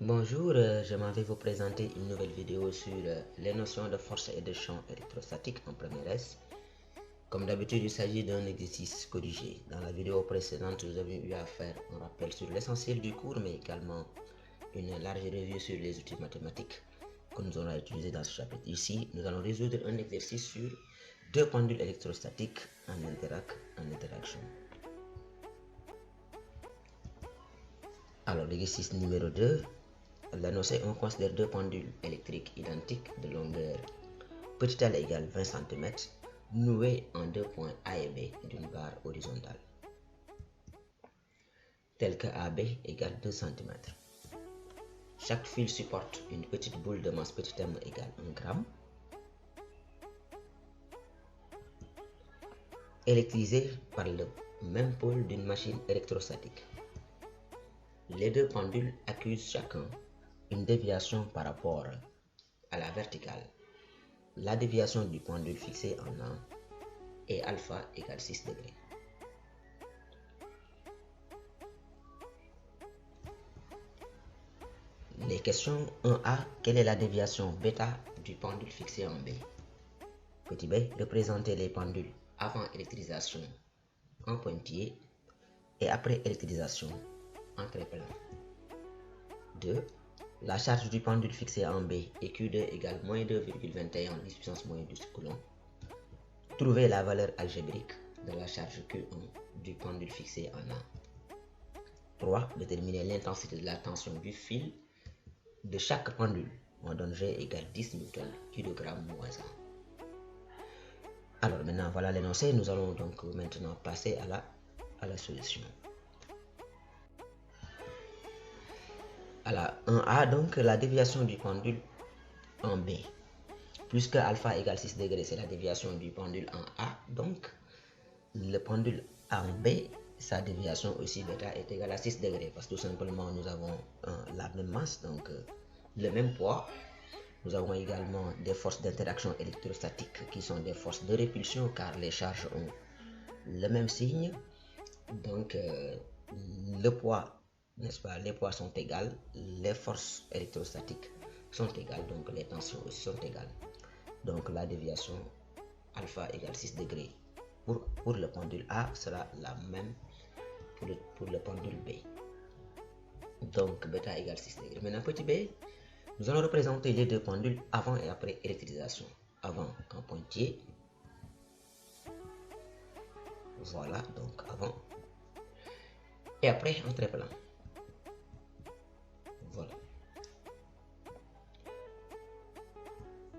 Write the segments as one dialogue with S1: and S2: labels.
S1: Bonjour, je m'en vais vous présenter une nouvelle vidéo sur les notions de force et de champ électrostatique en première S. Comme d'habitude, il s'agit d'un exercice corrigé. Dans la vidéo précédente, nous avions eu à faire un rappel sur l'essentiel du cours, mais également une large revue sur les outils mathématiques que nous allons utiliser dans ce chapitre. Ici, nous allons résoudre un exercice sur deux pendules électrostatiques en interaction. Alors, l'exercice numéro 2. L'annoncé, on considère deux pendules électriques identiques de longueur petit l égale 20 cm nouées en deux points A et B d'une barre horizontale, tel que AB égale 2 cm. Chaque fil supporte une petite boule de masse petit m égale 1 g, électrisée par le même pôle d'une machine électrostatique. Les deux pendules accusent chacun une déviation par rapport à la verticale. La déviation du pendule fixé en A est alpha égale 6 degrés. Les questions 1A. Quelle est la déviation bêta du pendule fixé en B? Petit b. Représenter les pendules avant électrisation en pointillé et après électrisation en trait-plein. 2. La charge du pendule fixé en B est Q2 égale moins 2,21 10 puissance moins 12 coulomb. Trouver la valeur algébrique de la charge Q1 du pendule fixé en A. 3. Déterminer l'intensité de la tension du fil de chaque pendule. On donne G égale 10 Newton kg moins 1. Alors maintenant, voilà l'énoncé. Nous allons donc maintenant passer à la solution. À la 1A, donc la déviation du pendule en B. Puisque alpha égale 6 degrés, c'est la déviation du pendule en A. Donc, le pendule en B, sa déviation aussi bêta est égale à 6 degrés. Parce que tout simplement, nous avons la même masse, donc le même poids. Nous avons également des forces d'interaction électrostatique qui sont des forces de répulsion car les charges ont le même signe. Donc, le poids, n'est-ce pas, les poids sont égales, les forces électrostatiques sont égales, donc les tensions aussi sont égales. Donc, la déviation alpha égale 6 degrés pour le pendule A sera la même pour le pendule B. Donc, bêta égale 6 degrés. Maintenant, petit b, nous allons représenter les deux pendules avant et après électrisation. Avant en pointillé. Voilà, donc avant. Et après en trait-plein. Voilà.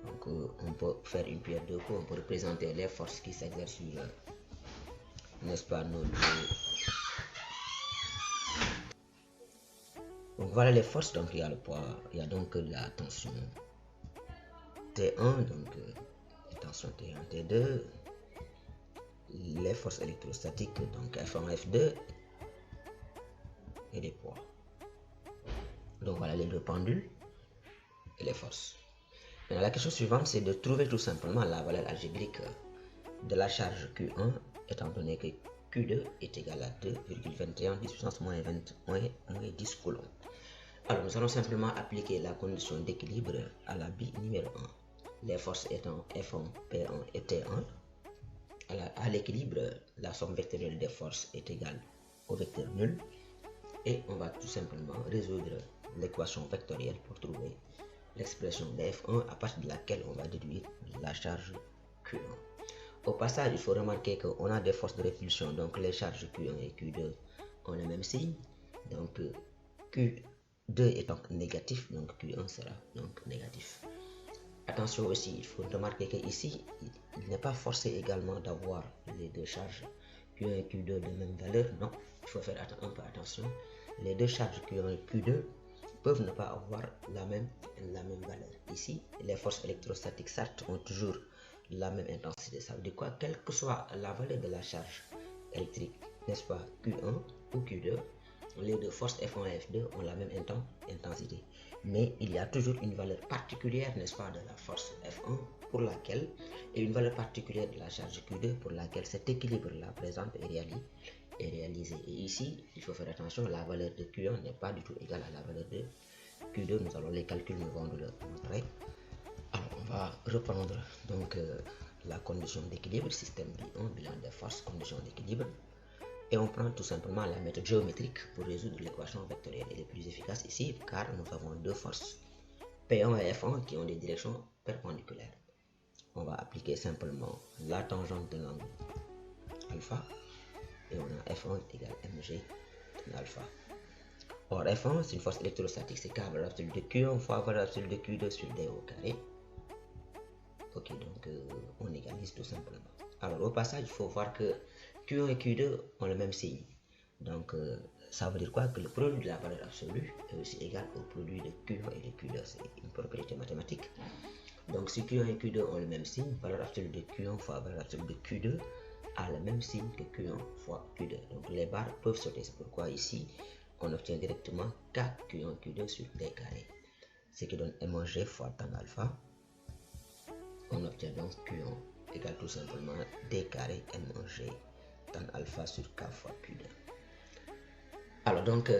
S1: Donc on peut faire une pierre deux coups, on peut représenter les forces qui s'exercent sur, n'est-ce pas, nos deux. Donc voilà les forces, donc il y a le poids, il y a donc la tension T1, donc la tension T1, T2, les forces électrostatiques, donc F1, F2, et les poids. Donc voilà les deux pendules et les forces. Maintenant, la question suivante, c'est de trouver tout simplement la valeur algébrique de la charge Q1, étant donné que Q2 est égal à 2,21 10 puissance moins 20 moins 10 coulomb. Alors, nous allons simplement appliquer la condition d'équilibre à la B numéro 1. Les forces étant F1, P1 et T1. À l'équilibre, la somme vectorielle des forces est égale au vecteur nul. Et on va tout simplement résoudre l'équation vectorielle pour trouver l'expression de F1 à partir de laquelle on va déduire la charge Q1. Au passage, il faut remarquer qu'on a des forces de répulsion, donc les charges Q1 et Q2 ont le même signe. Donc Q2 étant négatif, donc Q1 sera donc négatif. Attention aussi, il faut remarquer qu'ici, il n'est pas forcé également d'avoir les deux charges Q1 et Q2 de même valeur. Non, il faut faire un peu attention. Les deux charges Q1 et Q2 peuvent ne pas avoir la même valeur. Ici, les forces électrostatiques, certes, ont toujours la même intensité. Ça veut dire quoi? Quelle que soit la valeur de la charge électrique, n'est-ce pas, Q1 ou Q2, les deux forces F1 et F2 ont la même intensité. Mais il y a toujours une valeur particulière, n'est-ce pas, de la force F1 pour laquelle, et une valeur particulière de la charge Q2 pour laquelle cet équilibre-là présente est réalisé. Et ici, il faut faire attention, la valeur de Q1 n'est pas du tout égale à la valeur de Q2, nous allons les calculs, nous vont le montrer. Alors, on va reprendre donc la condition d'équilibre, système B1, bilan des forces, condition d'équilibre. Et on prend tout simplement la méthode géométrique pour résoudre l'équation vectorielle. Elle est plus efficace ici car nous avons deux forces, P1 et F1, qui ont des directions perpendiculaires. On va appliquer simplement la tangente de l'angle alpha et on a F1 égale mg de alpha. Or F1 c'est une force électrostatique, c'est K valeur absolue de Q1 fois valeur absolue de Q2 sur D au carré. Ok, donc on égalise tout simplement. Alors au passage, il faut voir que Q1 et Q2 ont le même signe. Donc ça veut dire quoi? Que le produit de la valeur absolue est aussi égal au produit de Q1 et de Q2. C'est une propriété mathématique. Donc si Q1 et Q2 ont le même signe, valeur absolue de Q1 fois valeur absolue de Q2 a le même signe que Q1 fois Q2. Donc les barres peuvent sauter. C'est pourquoi ici, on obtient directement K Q1 Q2 sur D carré. Ce qui donne mg fois tan alpha. On obtient donc Q1 égale tout simplement D carré mg tan alpha sur K fois Q2. Alors donc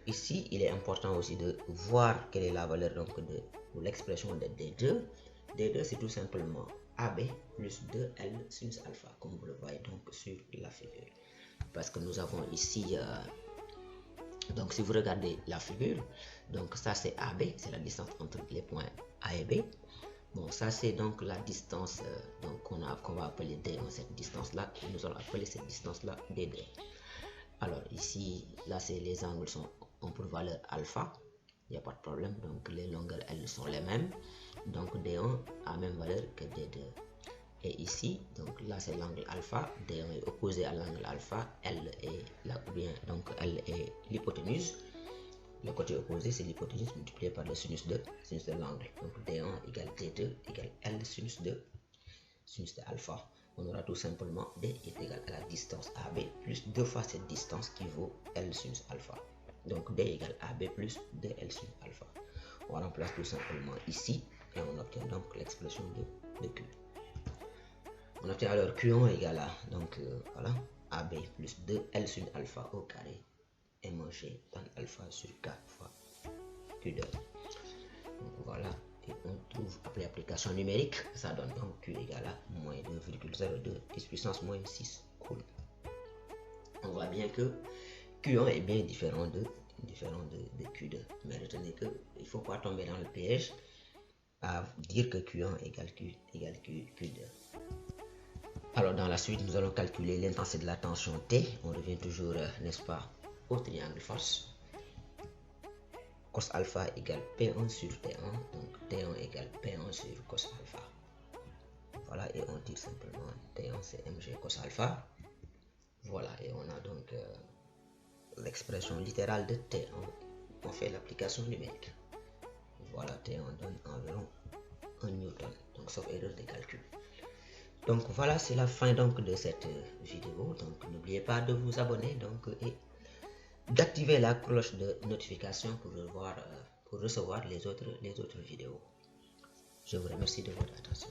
S1: ici, il est important aussi de voir quelle est la valeur donc de l'expression de D2. D2 c'est tout simplement AB plus 2L sinus alpha, comme vous le voyez donc sur la figure. Parce que nous avons ici, donc si vous regardez la figure, donc ça c'est AB, c'est la distance entre les points A et B. Bon, ça c'est donc la distance donc qu'on va appeler D1, cette distance là, et nous allons appeler cette distance là D2. Alors ici, là c'est les angles ont pour valeur alpha, il n'y a pas de problème, donc les longueurs elles sont les mêmes, donc D1 a même valeur que D2. Et ici, donc là c'est l'angle alpha, D1 est opposé à l'angle alpha, L est là, ou bien donc L est l'hypoténuse. Le côté opposé c'est l'hypoténuse multiplié par le sinus de l'angle. Donc D1 égale D2 égale L sinus de alpha. On aura tout simplement D est égal à la distance AB plus 2 fois cette distance qui vaut L sinus alpha. Donc D égale AB plus 2L sinus alpha. On remplace tout simplement ici et on obtient donc l'expression de Q. On obtient alors Q1 égale à donc voilà, AB plus 2L sinus alpha au carré mg tan alpha sur K fois Q2. Donc voilà, et on trouve après application numérique, ça donne donc Q égale à moins 2,02 10 puissance moins 6 coulombs. On voit bien que Q1 est bien différent de Q2, mais retenez que il ne faut pas tomber dans le piège à dire que Q1 égale Q2. Alors dans la suite, nous allons calculer l'intensité de la tension T. On revient toujours, n'est-ce pas, au triangle force. Cos alpha égale P1 sur T1, donc T1 égale P1 sur cos alpha. Voilà, et on tire simplement T1 c'est mg cos alpha. Voilà, et on a donc l'expression littérale de T1. On fait l'application numérique. Voilà, T1 donne environ 1 newton, donc sauf erreur de calcul. Donc voilà, c'est la fin donc de cette vidéo. Donc n'oubliez pas de vous abonner donc et d'activer la cloche de notification pour recevoir les autres vidéos. Je vous remercie de votre attention.